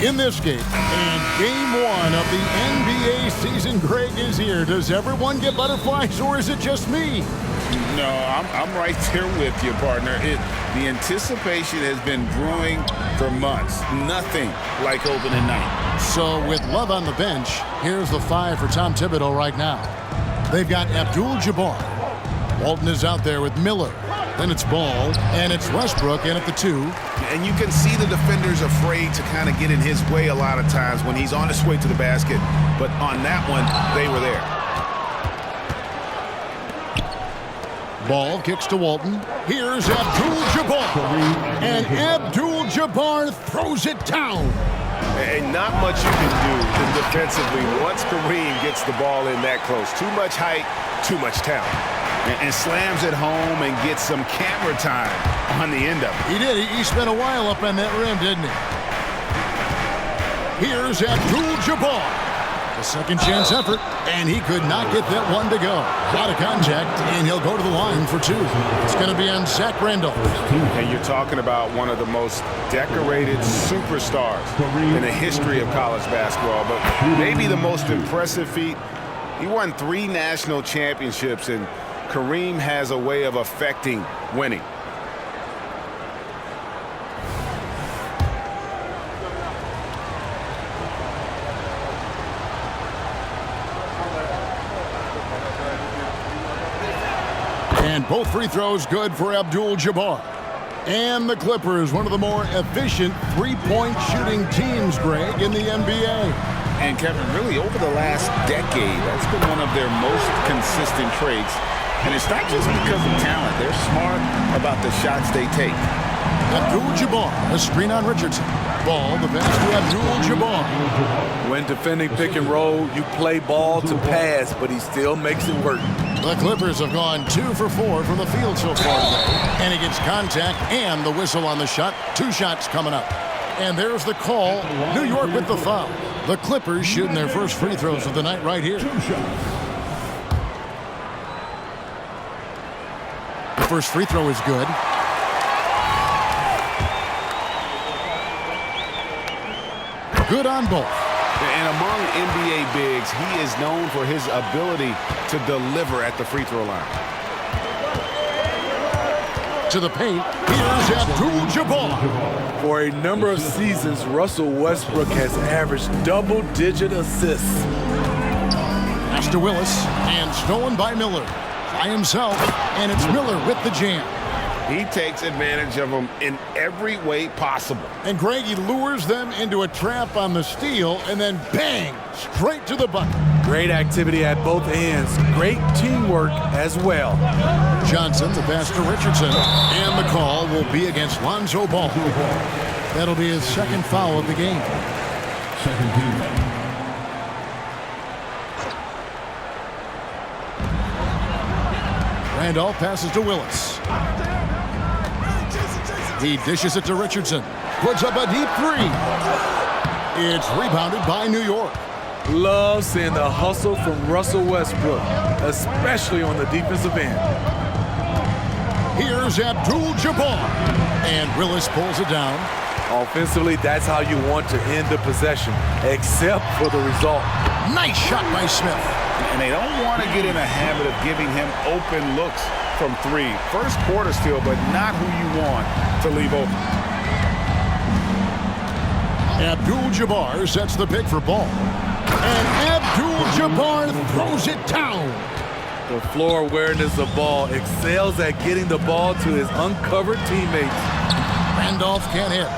in this game. And game one of the NBA season, Greg, is here. Does everyone get butterflies, or is it just me? No, I'm right there with you, partner. The anticipation has been brewing for months. Nothing like opening night. So with Love on the bench, here's the 5 for Tom Thibodeau right now. They've got Abdul-Jabbar. Walton is out there with Miller. Then it's Ball, and it's Westbrook in at the 2. And you can see the defenders afraid to kind of get in his way a lot of times when he's on his way to the basket. But on that one, they were there. Ball kicks to Walton. Here's Abdul-Jabbar. And Abdul-Jabbar throws it down. And not much you can do defensively once Kareem gets the ball in that close. Too much height, too much talent. And slams it home and gets some camera time on the end of it. He did. He spent a while up on that rim, didn't he? Here's Abdul-Jabbar. A second chance effort, and he could not get that one to go. Out of contact, and he'll go to the line for 2. It's going to be on Zach Randolph. And you're talking about one of the most decorated superstars in the history of college basketball, but maybe the most impressive feat. He won 3 national championships, and Kareem has a way of affecting winning. And both free throws good for Abdul-Jabbar. And the Clippers, one of the more efficient three-point shooting teams, Greg, in the NBA. And Kevin, really over the last decade, that's been one of their most consistent traits. And it's not just because of talent. They're smart about the shots they take. Abdul-Jabbar, a screen on Richardson. Ball, the pass to Abdul-Jabbar. When defending pick and roll, you play ball to pass, but he still makes it work. The Clippers have gone 2 for 4 from the field so far today. And he gets contact and the whistle on the shot. 2 shots coming up. And there's the call. New York with the foul. The Clippers shooting their first free throws of the night right here. The first free throw is good. Good on both. And among NBA bigs, he is known for his ability to deliver at the free throw line. To the paint, here's Abdul-Jabbar. For a number of seasons, Russell Westbrook has averaged double-digit assists. Pass to Willis, and stolen by Miller. By himself, and it's Miller with the jam. He takes advantage of them in every way possible. And Greg, he lures them into a trap on the steal, and then bang, straight to the bucket. Great activity at both ends. Great teamwork as well. Johnson, the pass to Richardson, and the call will be against Lonzo Ball. That'll be his second foul of the game. Second team. Randolph passes to Willis. He dishes it to Richardson. Puts up a deep 3. It's rebounded by New York. Love seeing the hustle from Russell Westbrook, especially on the defensive end. Here's Abdul-Jabbar. And Willis pulls it down. Offensively, that's how you want to end the possession, except for the result. Nice shot by Smith. And they don't want to get in a habit of giving him open looks from 3. First quarter steal, but not who you want to leave open. Abdul-Jabbar sets the pick for Ball. And Abdul-Jabbar throws it down. The floor awareness of Ball excels at getting the ball to his uncovered teammates. Randolph can't hit.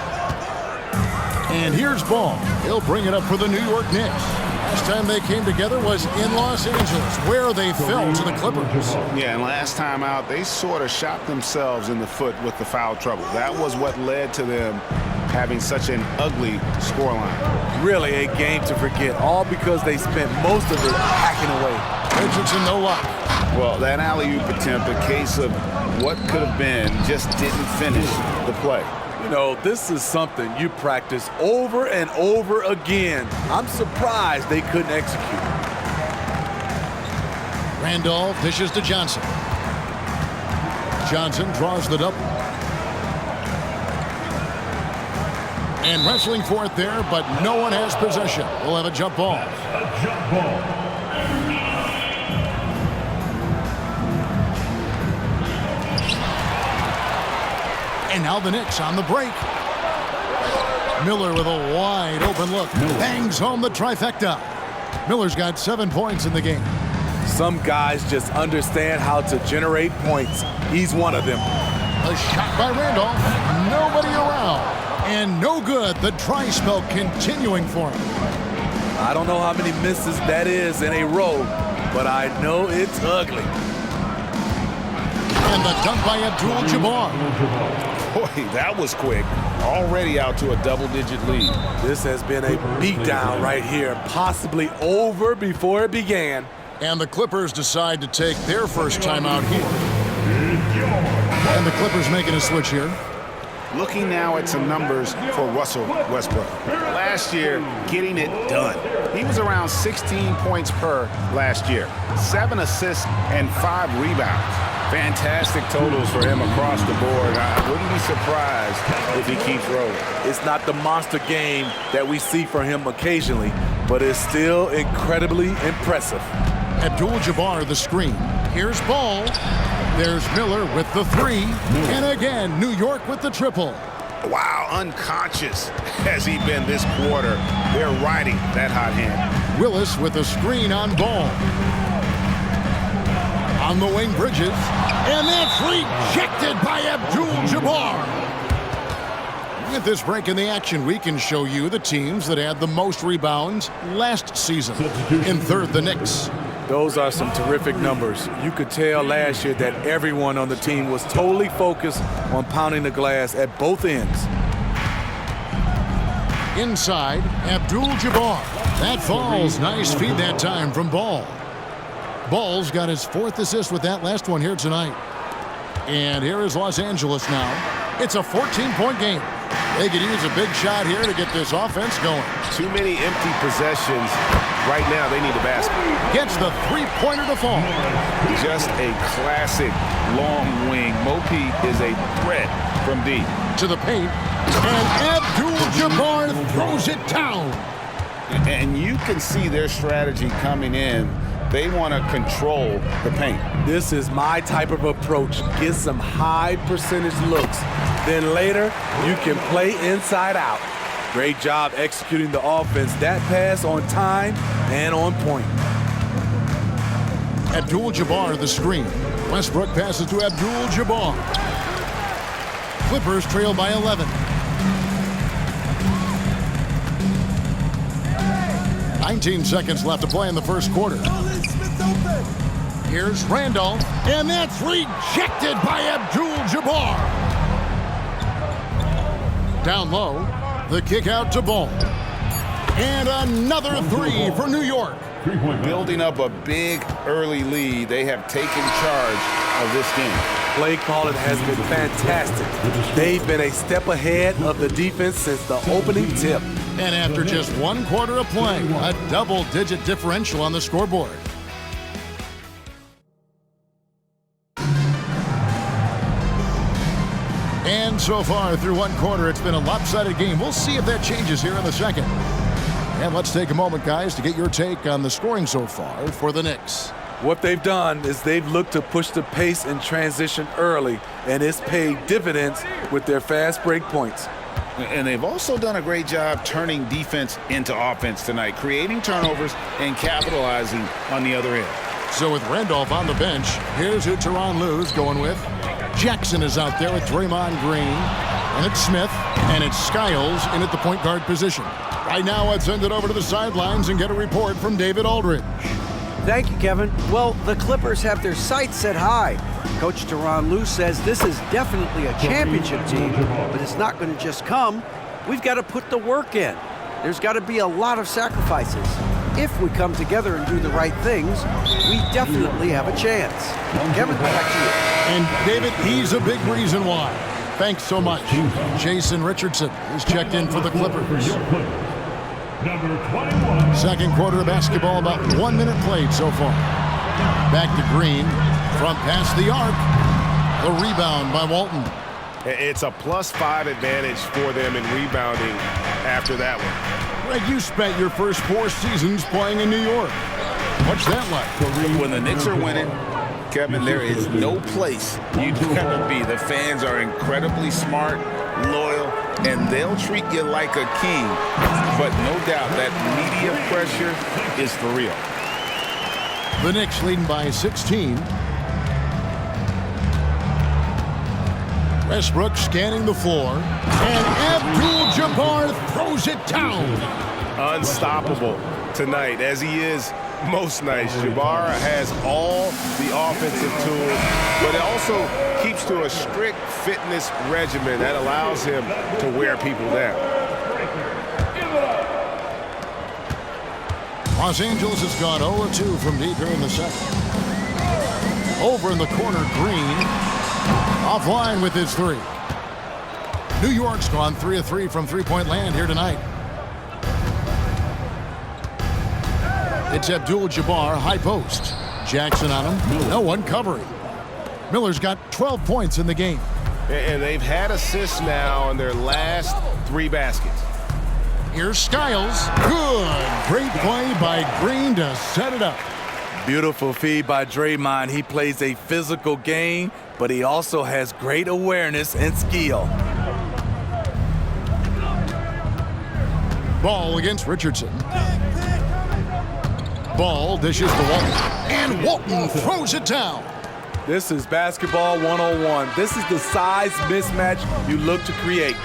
And here's Ball. He'll bring it up for the New York Knicks. Last time they came together was in Los Angeles, where they fell to the Clippers. Yeah, and last time out, they sort of shot themselves in the foot with the foul trouble. That was what led to them having such an ugly scoreline. Really a game to forget, all because they spent most of it hacking away. Richardson, no luck. Well, that alley-oop attempt, a case of what could have been, just didn't finish the play. You know, this is something you practice over and over again. I'm surprised they couldn't execute. Randolph dishes to Johnson. Johnson draws the double. And wrestling for it there, but no one has possession. We'll have a jump ball. And now the Knicks on the break. Miller with a wide open look. Bangs home the trifecta. Miller's got 7 points in the game. Some guys just understand how to generate points. He's one of them. A shot by Randolph. Nobody around. And no good. The dry spell continuing for him. I don't know how many misses that is in a row, but I know it's ugly. And the dunk by Abdul-Jabbar. Boy, that was quick. Already out to a double-digit lead. This has been a beatdown right here, possibly over before it began. And the Clippers decide to take their first time out here. And the Clippers making a switch here. Looking now at some numbers for Russell Westbrook. Last year, getting it done. He was around 16 points per last year. 7 assists and 5 rebounds. Fantastic totals for him across the board. I wouldn't be surprised if he keeps rolling. It's not the monster game that we see from him occasionally, but it's still incredibly impressive. Abdul-Jabbar the screen. Here's Ball. There's Miller with the 3. And again, New York with the triple. Wow, unconscious has he been this quarter. They're riding that hot hand. Willis with a screen on Ball. On the wing, Bridges. And that's rejected by Abdul-Jabbar. At this break in the action, we can show you the teams that had the most rebounds last season. In third, the Knicks. Those are some terrific numbers. You could tell last year that everyone on the team was totally focused on pounding the glass at both ends. Inside, Abdul-Jabbar. That falls. Nice feed that time from Ball. Ball's got his 4th assist with that last one here tonight. And here is Los Angeles now. It's a 14-point game. They could use a big shot here to get this offense going. Too many empty possessions. Right now, they need a basket. Gets the 3-pointer to fall. Just a classic long wing. Mopi is a threat from deep. To the paint. And Abdul-Jabbar throws it down. And you can see their strategy coming in. They want to control the paint. This is my type of approach. Get some high percentage looks. Then later, you can play inside out. Great job executing the offense. That pass on time and on point. Abdul-Jabbar the screen. Westbrook passes to Abdul-Jabbar. Clippers trail by 11. 19 seconds left to play in the first quarter. Here's Randolph, and that's rejected by Abdul-Jabbar. Down low, the kick out to Ball. And another 3 for New York. Building up a big early lead, they have taken charge of this game. Play calling has been fantastic. They've been a step ahead of the defense since the opening tip. And after just 1 quarter of play, a double-digit differential on the scoreboard. And so far through 1 quarter, it's been a lopsided game. We'll see if that changes here in the second. And let's take a moment, guys, to get your take on the scoring so far for the Knicks. What they've done is they've looked to push the pace and transition early, and it's paid dividends with their fast break points. And they've also done a great job turning defense into offense tonight, creating turnovers and capitalizing on the other end. So with Randolph on the bench, here's who Tyronn Lue's going with. Jackson is out there with Draymond Green. And it's Smith. And it's Skiles in at the point guard position. Right now, let's send it over to the sidelines and get a report from David Aldridge. Thank you, Kevin. Well, the Clippers have their sights set high. Coach Tyronn Lue says this is definitely a championship team, but it's not going to just come. We've got to put the work in. There's got to be a lot of sacrifices. If we come together and do the right things, we definitely have a chance. Kevin, back to you. And David, he's a big reason why. Thanks so much. Jason Richardson is checked in for the Clippers. Second quarter of basketball, about 1 minute played so far. Back to Green, from past the arc. The rebound by Walton. It's a +5 advantage for them in rebounding after that one. Greg, you spent your first 4 seasons playing in New York. What's that like? When the Knicks are winning, Kevin, there is no place you'd rather be. The fans are incredibly smart, loyal, and they'll treat you like a king. But no doubt that media pressure is for real. The Knicks leading by 16. Westbrook scanning the floor, and Abdul-Jabbar throws it down. Unstoppable tonight, as he is most nights. Jabbar has all the offensive tools, but it also keeps to a strict fitness regimen that allows him to wear people down. Los Angeles has gone 0-2 from deep here in the second. Over in the corner, Green offline with his 3. New York's gone 3 of 3 from three-point land here tonight. It's Abdul-Jabbar, high post. Jackson on him. No one covering. Miller's got 12 points in the game. And they've had assists now on their last 3 baskets. Here's Skiles. Good. Great play by Green to set it up. Beautiful feed by Draymond. He plays a physical game, but he also has great awareness and skill. Ball against Richardson. Ball dishes to Walton. And Walton throws it down. This is basketball 101. This is the size mismatch you look to create.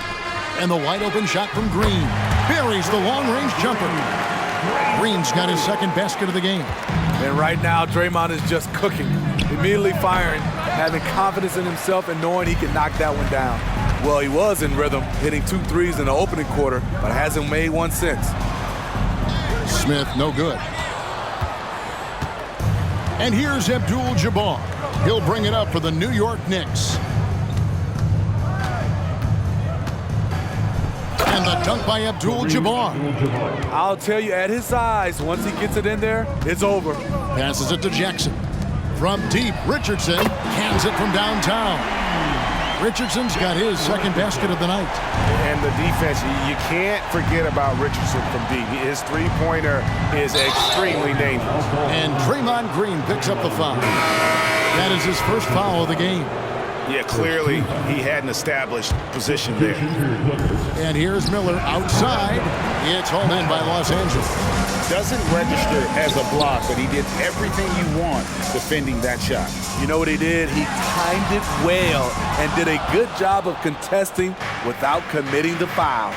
And the wide open shot from Green. Buries the long-range jumper. Green's got his second basket of the game. And right now, Draymond is just cooking. Immediately firing, having confidence in himself and knowing he can knock that one down. Well, he was in rhythm, hitting 2 threes in the opening quarter, but hasn't made one since. Smith, no good. And here's Abdul-Jabbar. He'll bring it up for the New York Knicks. And the dunk by Abdul-Jabbar. I'll tell you, at his size, once he gets it in there, it's over. Passes it to Jackson. From deep, Richardson cans it from downtown. Richardson's got his second basket of the night. And the defense, you can't forget about Richardson from deep. His three-pointer is extremely dangerous. And Draymond Green picks up the foul. That is his first foul of the game. Yeah, clearly he had an established position there. And here's Miller outside. It's hauled in by Los Angeles. Doesn't register as a block, but he did everything you want defending that shot. You know what he did? He timed it well and did a good job of contesting without committing the foul.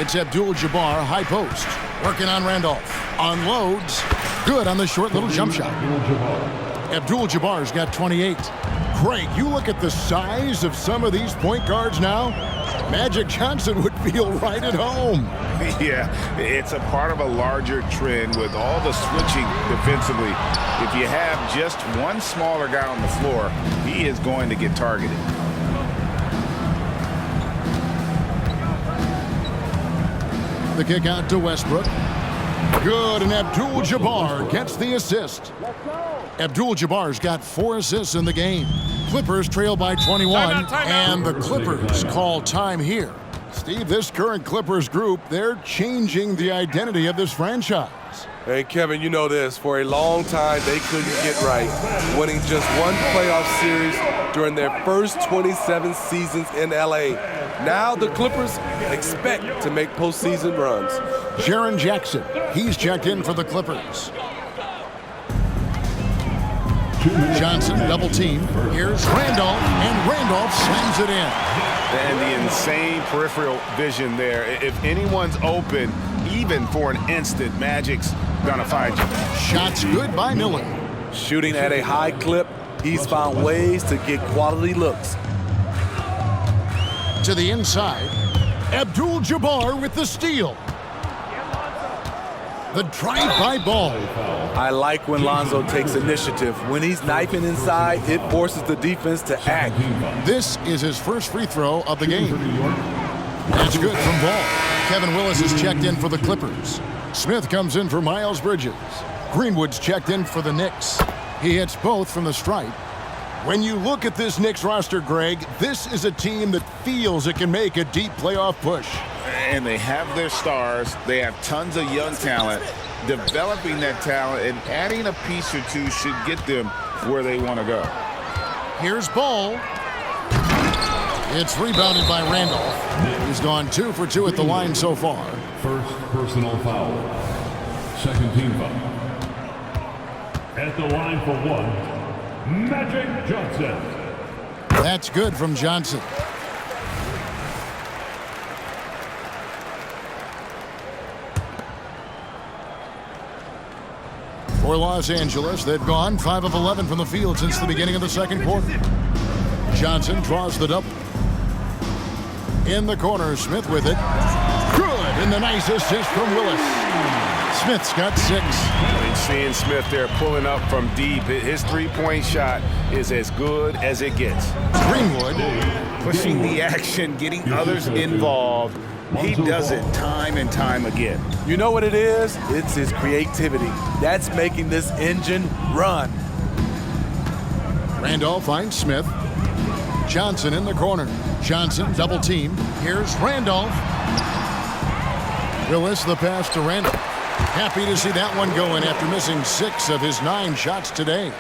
It's Abdul-Jabbar, high post. Working on Randolph. Unloads. Good on the short little jump shot. Abdul-Jabbar's got 28. Craig, you look at the size of some of these point guards now, Magic Johnson would feel right at home. Yeah, it's a part of a larger trend with all the switching defensively. If you have just one smaller guy on the floor, he is going to get targeted. The kick out to Westbrook. Good, and Abdul-Jabbar gets the assist. Abdul-Jabbar's got 4 assists in the game. Clippers trail by 21, and the Clippers call time here. Steve, this current Clippers group, they're changing the identity of this franchise. Hey, Kevin, you know this. For a long time, they couldn't get right, winning just one playoff series during their first 27 seasons in L.A. Now the Clippers expect to make postseason runs. Jaren Jackson, he's checked in for the Clippers. Johnson, double team. Here's Randolph, and Randolph slams it in. And the insane peripheral vision there. If anyone's open, even for an instant, Magic's gonna find you. Shots good by Miller. Shooting at a high clip, he's found ways to get quality looks. To the inside, Abdul-Jabbar with the steal. The drive-by ball. I like when Lonzo takes initiative. When he's knifing inside, it forces the defense to act. This is his first free throw of the game. That's good from Ball. Kevin Willis is checked in for the Clippers. Smith comes in for Miles Bridges. Greenwood's checked in for the Knicks. He hits both from the stripe. When you look at this Knicks roster, Greg, this is a team that feels it can make a deep playoff push. And they have their stars. They have tons of young talent. Developing that talent and adding a piece or two should get them where they want to go. Here's Ball. It's rebounded by Randolph. He's gone 2 for 2 at the line so far. First personal foul. Second team foul. At the line for 1, Magic Johnson. That's good from Johnson. For Los Angeles, they've gone 5 of 11 from the field since the beginning of the second quarter. Johnson draws the double. In the corner, Smith with it. Good, and the nice assist from Willis. Smith's got 6. And seeing Smith there pulling up from deep, his three-point shot is as good as it gets. Greenwood. Pushing the action, getting others involved. He does it time and time again. You know what it is? It's his creativity. That's making this engine run. Randolph finds Smith. Johnson in the corner. Johnson double team. Here's Randolph. Willis the pass to Randolph. Happy to see that one going after missing 6 of his 9 shots today.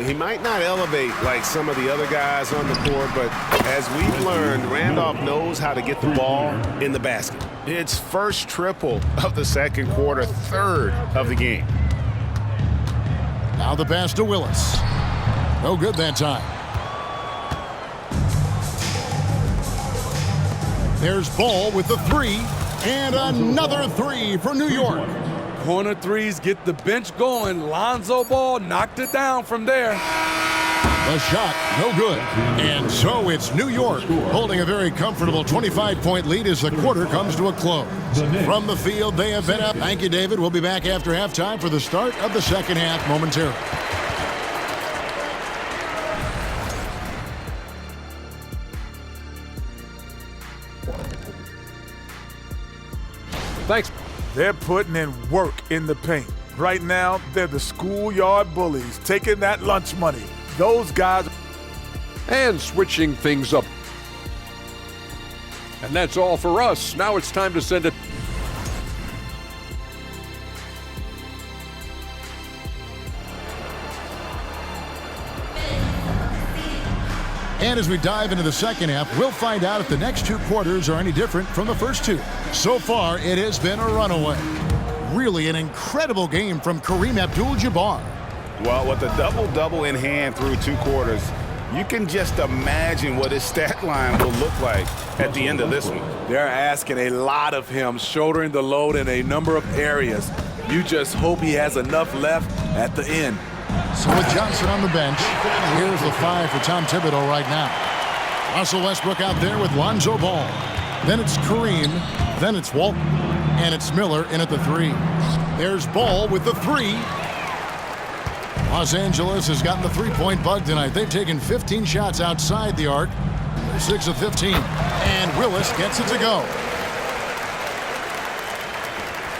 He might not elevate like some of the other guys on the court, but as we've learned, Randolph knows how to get the ball in the basket. It's first triple of the second quarter, third of the game. Now the pass to Willis. No good that time. There's Ball with the 3, and another 3 for New York. Corner threes get the bench going. Lonzo Ball knocked it down from there. The shot, no good. And so it's New York holding a very comfortable 25-point lead as the quarter comes to a close. From the field, they have been up. Thank you, David. We'll be back after halftime for the start of the second half momentarily. Thanks. They're putting in work in the paint. Right now, they're the schoolyard bullies, taking that lunch money. Those guys. And switching things up. And that's all for us. Now it's time to send it. And as we dive into the second half, we'll find out if the next 2 quarters are any different from the first 2. So far, it has been a runaway. Really an incredible game from Kareem Abdul-Jabbar. Well, with a double-double in hand through 2 quarters, you can just imagine what his stat line will look like at the end of this one. They're asking a lot of him, shouldering the load in a number of areas. You just hope he has enough left at the end. So with Johnson on the bench, here's the 5 for Tom Thibodeau right now. Russell Westbrook out there with Lonzo Ball. Then it's Kareem. Then it's Walton. And it's Miller in at the 3. There's Ball with the 3. Los Angeles has gotten the 3-point bug tonight. They've taken 15 shots outside the arc. They're 6 of 15. And Willis gets it to go.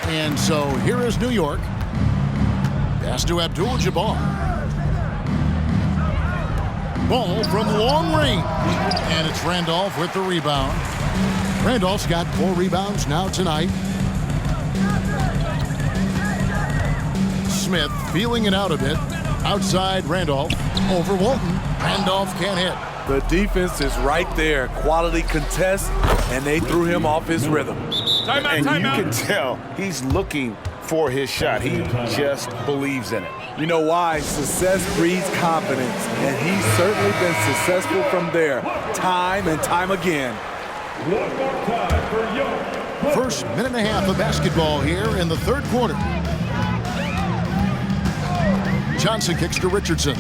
And so here is New York. Pass to Abdul-Jabbar. Ball from long range. And it's Randolph with the rebound. Randolph's got 4 rebounds now tonight. Smith feeling it out a bit. Outside Randolph. Over Walton. Randolph can't hit. The defense is right there. Quality contest, and they threw him off his rhythm. And you can tell he's looking for his shot. He just believes in it. You know why? Success breeds confidence, and he's certainly been successful from there, time and time again. One more time for York. First minute and a half of basketball here in the third quarter. Johnson kicks to Richardson.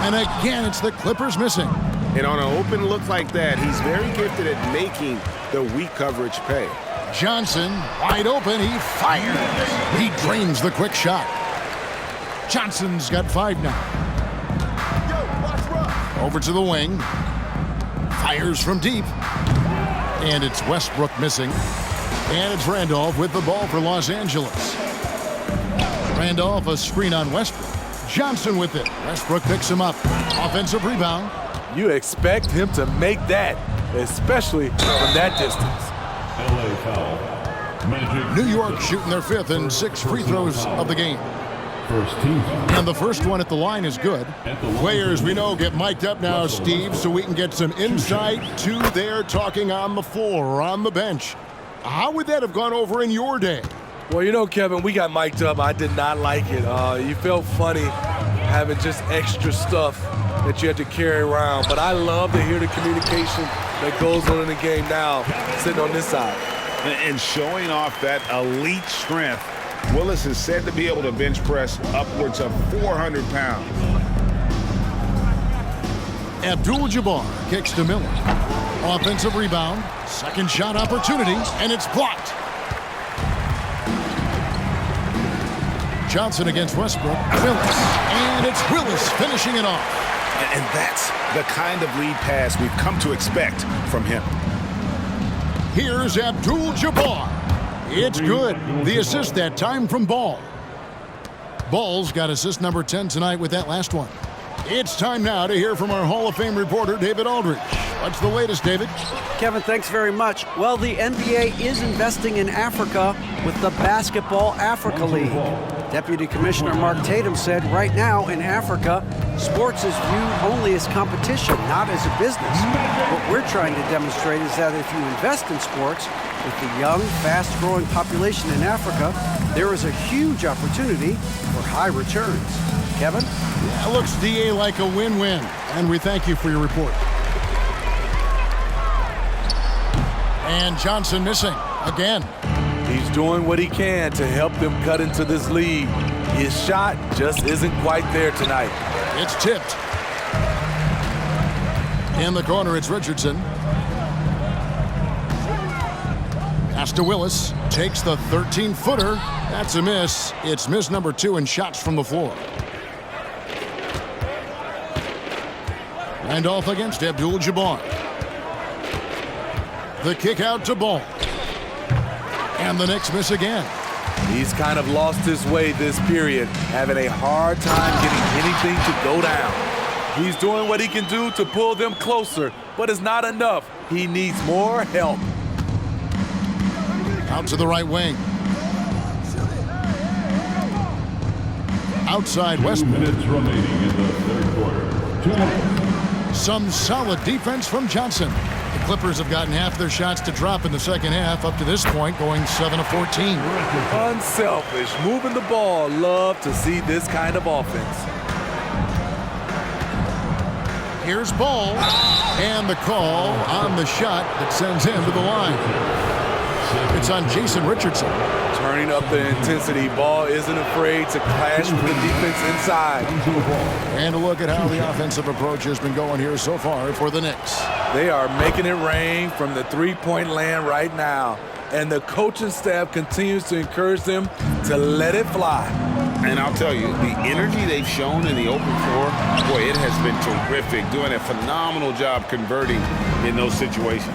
And again, it's the Clippers missing. And on an open look like that, he's very gifted at making the weak coverage pay. Johnson, wide open, he fires. He drains the quick shot. Johnson's got 5 now. Over to the wing. Fires from deep. And it's Westbrook missing. And it's Randolph with the ball for Los Angeles. Randolph, a screen on Westbrook. Johnson with it. Westbrook picks him up. Offensive rebound. You expect him to make that, especially from that distance. LA foul. Magic. New York shooting their 5th and 6 free throws of the game. First team foul. And the first one at the line is good. Players, we know, get mic'd up now, Steve, so we can get some insight to their talking on the floor or on the bench. How would that have gone over in your day? Well, you know, Kevin, we got mic'd up. I did not like it. You felt funny having just extra stuff that you had to carry around. But I love to hear the communication that goes on in the game now, sitting on this side. And showing off that elite strength, Willis is said to be able to bench press upwards of 400 pounds. Abdul-Jabbar kicks to Miller. Offensive rebound, second shot opportunity, and it's blocked. Johnson against Westbrook. Willis. And it's Willis finishing it off. And that's the kind of lead pass we've come to expect from him. Here's Abdul-Jabbar. It's good. The assist that time from Ball. Ball's got assist number 10 tonight with that last one. It's time now to hear from our Hall of Fame reporter, David Aldridge. What's the latest, David? Kevin, thanks very much. Well, the NBA is investing in Africa with the Basketball Africa League. Deputy Commissioner Mark Tatum said right now in Africa, sports is viewed only as competition, not as a business. What we're trying to demonstrate is that if you invest in sports, with the young, fast-growing population in Africa, there is a huge opportunity for high returns. Kevin? Yeah, looks, DA, like a win-win. And we thank you for your report. And Johnson missing again. He's doing what he can to help them cut into this lead. His shot just isn't quite there tonight. It's tipped. In the corner, it's Richardson. Pass to Willis. Takes the 13-footer. That's a miss. It's miss number 2 in shots from the floor. Randolph against Abdul-Jabbar. The kick out to Ball. And the Knicks miss again. He's kind of lost his way this period, having a hard time getting anything to go down. He's doing what he can do to pull them closer, but it's not enough. He needs more help. Out to the right wing. Outside Westbrook. 2 minutes remaining in the third quarter. 2 minutes. Some solid defense from Johnson. The Clippers have gotten half their shots to drop in the second half up to this point, going 7 of 14. Unselfish, moving the ball. Love to see this kind of offense. Here's Ball, and the call on the shot that sends him to the line. It's on Jason Richardson. Turning up the intensity. Ball isn't afraid to clash with the defense inside. And a look at how the offensive approach has been going here so far for the Knicks. They are making it rain from the three-point land right now. And the coaching staff continues to encourage them to let it fly. And I'll tell you, the energy they've shown in the open floor, boy, it has been terrific. Doing a phenomenal job converting in those situations.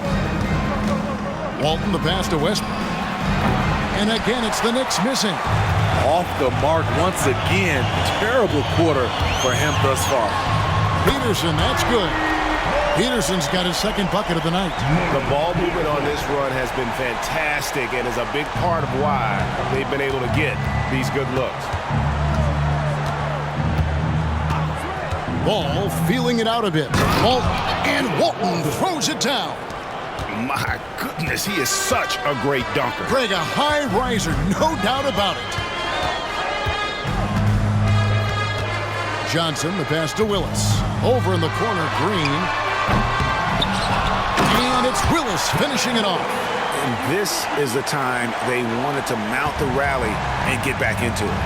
Walton the pass to Westbrook. And again, it's the Knicks missing. Off the mark once again. Terrible quarter for him thus far. Peterson, that's good. Peterson's got his second bucket of the night. The ball movement on this run has been fantastic and is a big part of why they've been able to get these good looks. Ball feeling it out a bit. Walton, and Walton throws it down. My goodness, he is such a great dunker. Greg, a high riser, no doubt about it. Johnson, the pass to Willis. Over in the corner, Green. And it's Willis finishing it off. And this is the time they wanted to mount the rally and get back into it.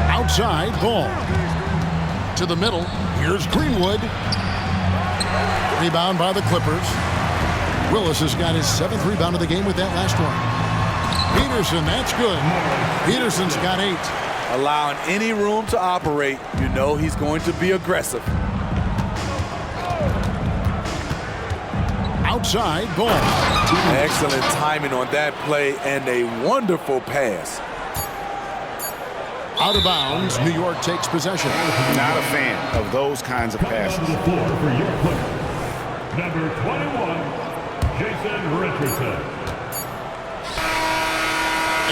Outside, Ball. To the middle, here's Greenwood. Rebound by the Clippers. Willis has got his 7th rebound of the game with that last one. Peterson, that's good. Peterson's got 8. Allowing any room to operate, you know he's going to be aggressive. Outside, Ball. Excellent timing on that play and a wonderful pass. Out of bounds, New York takes possession. Not a fan of those kinds of passes. On the floor for your Clippers, number 21, Jason Richardson.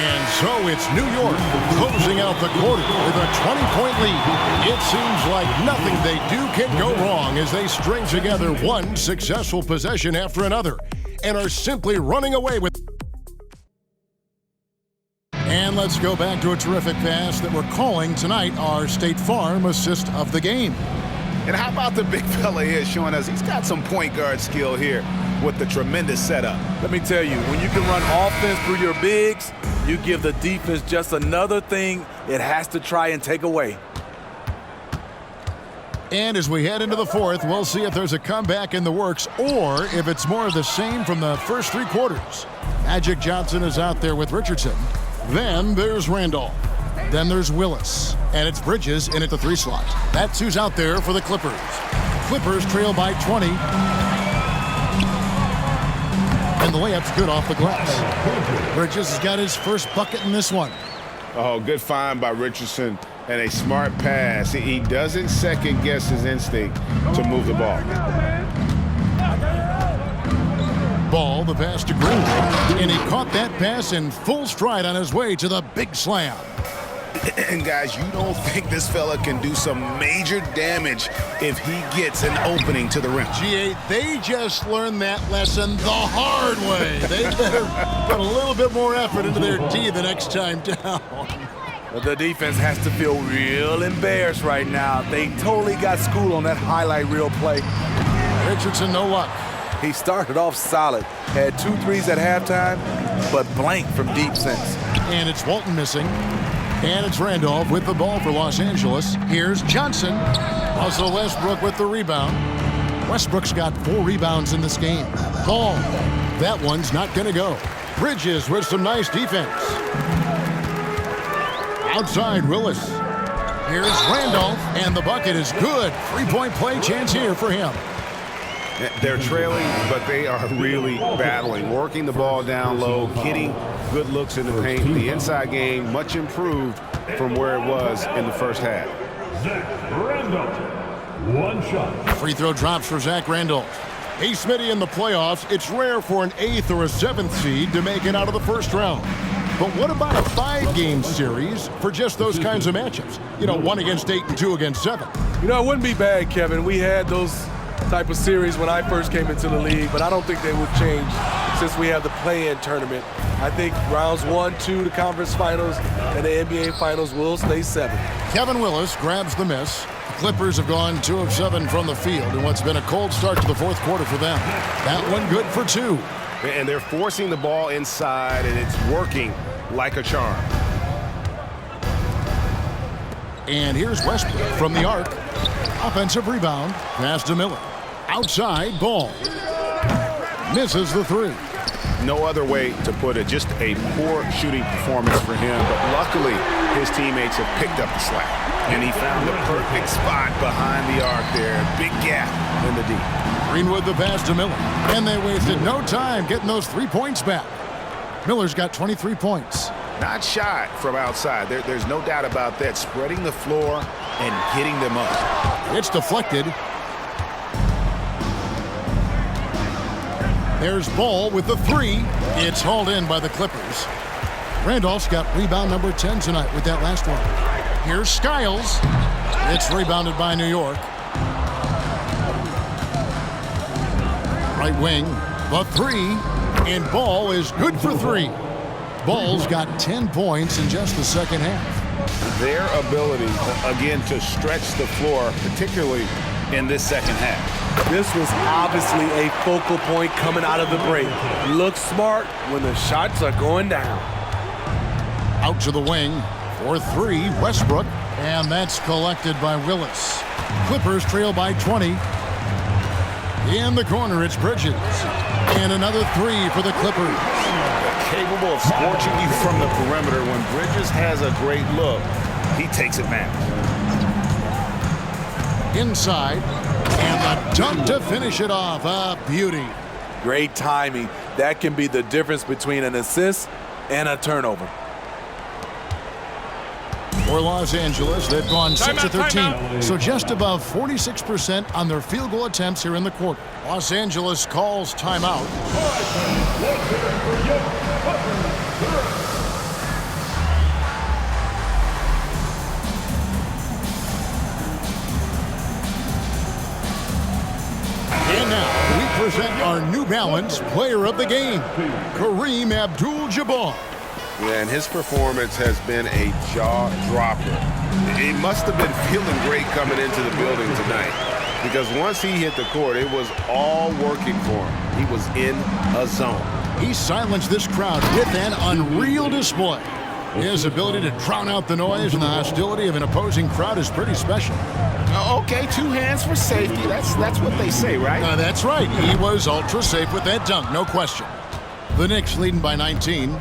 And so it's New York closing out the quarter with a 20-point lead. It seems like nothing they do can go wrong as they string together one successful possession after another and are simply running away with. And let's go back to a terrific pass that we're calling tonight our State Farm assist of the game. And how about the big fella here showing us he's got some point guard skill here with the tremendous setup. Let me tell you, when you can run offense through your bigs, you give the defense just another thing it has to try and take away. And as we head into the fourth, we'll see if there's a comeback in the works or if it's more of the same from the first three quarters. Magic Johnson is out there with Richardson. Then there's Randolph. Then there's Willis. And it's Bridges in at the 3 slot. That's who's out there for the Clippers. Clippers trail by 20. And the layup's good off the glass. Bridges has got his first bucket in this one. Oh, good find by Richardson and a smart pass. He doesn't second guess his instinct to move the ball. Ball, the pass to Green. And he caught that pass in full stride on his way to the big slam. And guys, you don't think this fella can do some major damage if he gets an opening to the rim. G8, they just learned that lesson the hard way. They better put a little bit more effort into their D the next time down. But the defense has to feel real embarrassed right now. They totally got schooled on that highlight reel play. Richardson, no luck. He started off solid, had 2 threes at halftime, but blanked from deep since. And it's Walton missing. And it's Randolph with the ball for Los Angeles. Here's Johnson. Also Westbrook with the rebound. Westbrook's got 4 rebounds in this game. Ball. That one's not going to go. Bridges with some nice defense. Outside Willis. Here's Randolph. And the bucket is good. 3-point play chance here for him. They're trailing, but they are really battling, working the ball down low, getting good looks in the paint. The inside game much improved from where it was in the first half. Zach Randolph, 1 shot. Free throw drops for Zach Randolph. Hey, Smitty, in the playoffs, it's rare for an 8th or a 7th seed to make it out of the first round. But what about a 5-game series for just those kinds of matchups? You know, 1 against 8 and 2 against 7. You know, it wouldn't be bad, Kevin. We had those type of series when I first came into the league, but I don't think they would change since we have the play-in tournament. I think rounds 1, 2, the conference finals, and the NBA finals will stay 7. Kevin Willis grabs the miss. The Clippers have gone 2 of 7 from the field in what's been a cold start to the fourth quarter for them. That one good for 2. And they're forcing the ball inside, and it's working like a charm. And here's Westbrook from the arc. Offensive rebound. Pass to Miller. Outside, Ball. Misses the 3. No other way to put it. Just a poor shooting performance for him. But luckily, his teammates have picked up the slack. And he found the perfect spot behind the arc there. Big gap in the D. Greenwood the pass to Miller. And they wasted no time getting those 3 points back. Miller's got 23 points. Not shot from outside. There's no doubt about that. Spreading the floor and getting them up. It's deflected. There's Ball with the 3. It's hauled in by the Clippers. Randolph's got rebound number 10 tonight with that last one. Here's Skiles. It's rebounded by New York. Right wing, the 3. And Ball is good for 3. Ball's got 10 points in just the second half. Their ability, again, to stretch the floor, particularly in this second half. This was obviously a focal point coming out of the break. Look smart when the shots are going down. Out to the wing for 3, Westbrook. And that's collected by Willis. Clippers trail by 20. In the corner, it's Bridges. And another 3 for the Clippers. Capable of scorching you from the perimeter. When Bridges has a great look, he takes advantage. Inside, and the dunk to finish it off. A beauty. Great timing. That can be the difference between an assist and a turnover. For Los Angeles, they've gone 6 of 13, so just above 46% on their field goal attempts here in the quarter. Los Angeles calls timeout. And now we present our New Balance Player of the Game, Kareem Abdul-Jabbar. Yeah, and his performance has been a jaw-dropper. He must have been feeling great coming into the building tonight, because once he hit the court, it was all working for him. He was in a zone. He silenced this crowd with an unreal display. His ability to drown out the noise and the hostility of an opposing crowd is pretty special. Okay, 2 hands for safety. That's what they say, right? That's right. He was ultra safe with that dunk, no question. The Knicks leading by 19.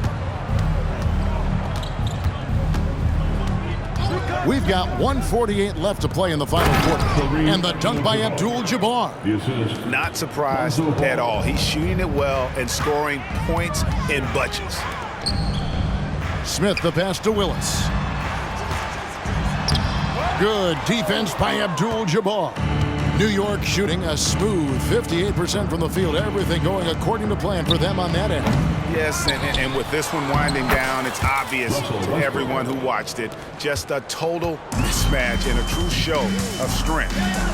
We've got 1:48 left to play in the final quarter. And the dunk by Abdul-Jabbar. Not surprised at all. He's shooting it well and scoring points in bunches. Smith the pass to Willis. Good defense by Abdul-Jabbar. New York shooting a smooth 58% from the field. Everything going according to plan for them on that end. Yes, and with this one winding down, it's obvious to everyone who watched it. Just a total mismatch and a true show of strength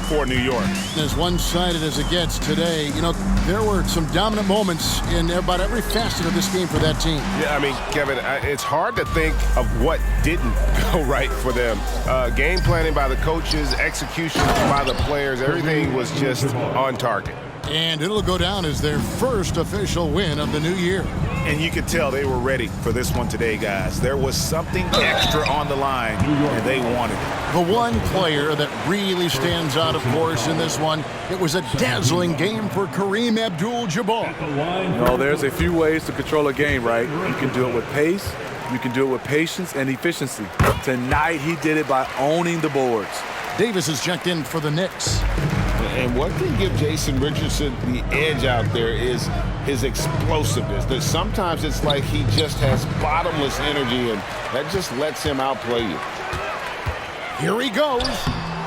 for New York. As one-sided as it gets today, you know, there were some dominant moments in about every facet of this game for that team. Yeah, I mean, Kevin, it's hard to think of what didn't go right for them. Game planning by the coaches, execution by the players, everything was just on target. And it'll go down as their first official win of the new year. And you could tell they were ready for this one today, guys. There was something extra on the line, and they wanted it. The one player that really stands out, of course, in this one, it was a dazzling game for Kareem Abdul-Jabbar. No, there's a few ways to control a game, right? You can do it with pace, you can do it with patience and efficiency. Tonight, he did it by owning the boards. Davis is checked in for the Knicks. And what can give Jason Richardson the edge out there is his explosiveness. That sometimes it's like he just has bottomless energy, and that just lets him outplay you. Here he goes.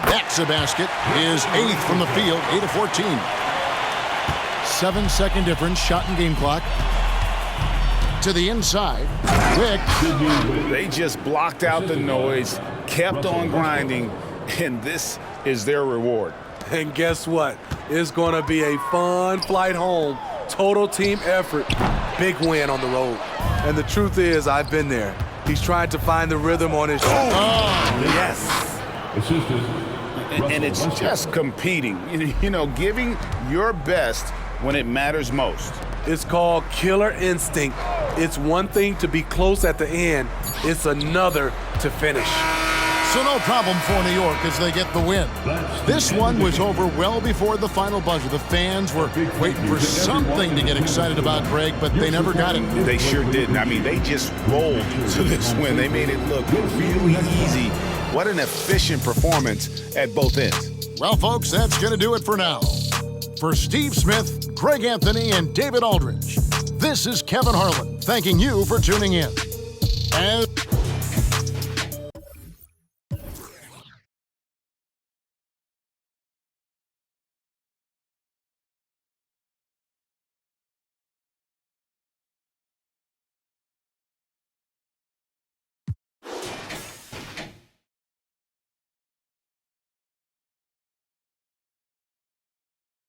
That's a basket. His 8th from the field, 8 of 14. 7-second difference, shot and game clock. To the inside. Quick. They just blocked out the noise, kept on grinding, and this is their reward. And guess what? It's going to be a fun flight home. Total team effort. Big win on the road. And the truth is, I've been there. He's trying to find the rhythm on his shot. Oh, yes. And it's just competing. You know, giving your best when it matters most. It's called killer instinct. It's one thing to be close at the end. It's another to finish. So no problem for New York as they get the win. This one was over well before the final buzzer. The fans were waiting for something to get excited about, Greg, but they never got it. They sure didn't. I mean, they just rolled to this win. They made it look really easy. What an efficient performance at both ends. Well, folks, that's going to do it for now. For Steve Smith, Greg Anthony, and David Aldridge, this is Kevin Harlan thanking you for tuning in. And